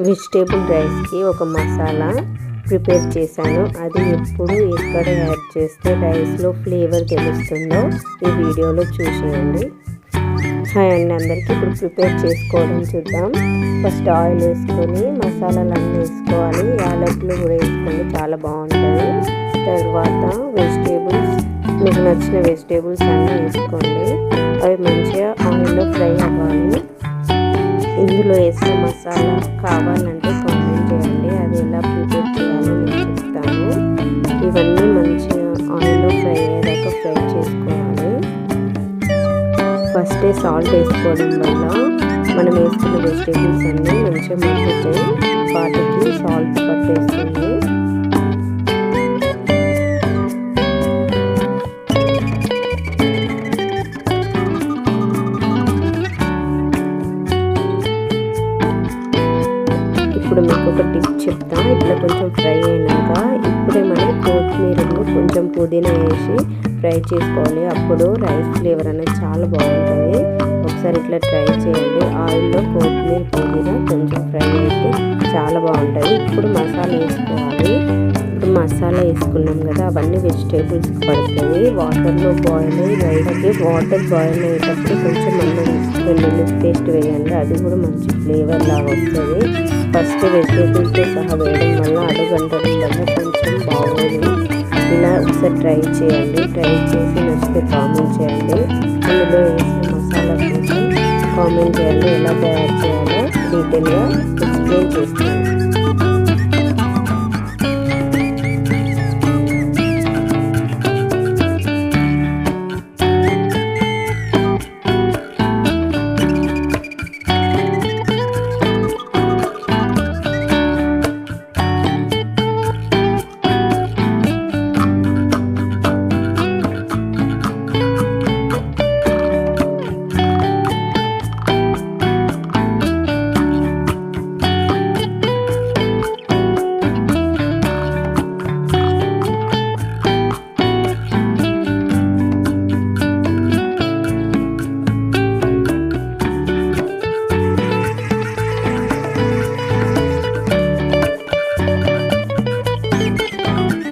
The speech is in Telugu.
వెజిటేబుల్ రైస్కి ఒక మసాలా ప్రిపేర్ చేశాను. అది ఎప్పుడు ఎక్కడ యాడ్ చేస్తే రైస్లో ఫ్లేవర్ తెలుస్తుందో ఈ వీడియోలో చూసేయండి. హాయ్ అండి అందరికీ. ఇప్పుడు ప్రిపేర్ చేసుకోవడం చూద్దాం. ఫస్ట్ ఆయిల్ వేసుకొని మసాలాలన్నీ వేసుకోవాలి. యాలకులు కూడా వేసుకోండి, చాలా బాగుంటుంది. తర్వాత వెజిటేబుల్స్, మీకు నచ్చిన వెజిటేబుల్స్ అన్నీ వేసుకోండి. అవి మంచిగా ఆయిల్లో ఫ్రై అవ్వాలి. ఇందులో వేసిన మసాలా కావాలంటే కామెంట్ చేయండి, అది ఎలా ప్రిపేర్ చేయాలో నేను చెప్తాను. ఇవన్నీ మంచిగా ఆయిల్లో ఫ్రై అయ్యేదాకా ఫ్రై చేసుకోవాలి. ఫస్టే సాల్ట్ వేసుకోవడం వల్ల మనం వేసుకున్న వెజిటేబుల్స్ అన్నీ మంచిగా మగ్గుతాయి, వాటికి సాల్ట్ పట్టేస్తుంది. ఇప్పుడు మీకు ఒక టిప్ చెప్తా. ఇట్లా కొంచెం ఫ్రై అయినాక ఇప్పుడే మనం కొత్తిమీరను కొంచెం పుదీనా వేసి ఫ్రై చేసుకోవాలి. అప్పుడు రైస్ ఫ్లేవర్ అనేది చాలా బాగుంటుంది. ఒకసారి ఇట్లా ట్రై చేయండి. ఆయిల్లో కొత్తిమీర పుదీనా కొంచెం ఫ్రై అయితే చాలా బాగుంటుంది. ఇప్పుడు మసాలా వేసుకోవాలి. ఇప్పుడు మసాలా వేసుకున్నాం కదా, అవన్నీ వెజిటేబుల్స్కి పడుతుంది. వాటర్లో బాయిల్ అయ్యి వాటర్ బాయిల్ అయ్యేటప్పుడు కొంచెం అల్లం వెల్లుల్లి పేస్ట్ వేయండి, అది కూడా మంచి ఫ్లేవర్ లాగా వస్తుంది. ఫస్ట్ వెజిటేబుల్స్తో సహా వేయడం వల్ల అడుగంటడం వల్ల కొంచెం బాగోదు. ఇలా ఒకసారి ట్రై చేయండి. ట్రై చేసి నచ్చితే కామెంట్ చేయండి. అందులో వేసిన మసాలా కోసం కామెంట్ చేయండి. ఎలా తయారు చేయాలో డీటెయిల్గా ఎక్స్ప్లెయిన్ చేస్తాను.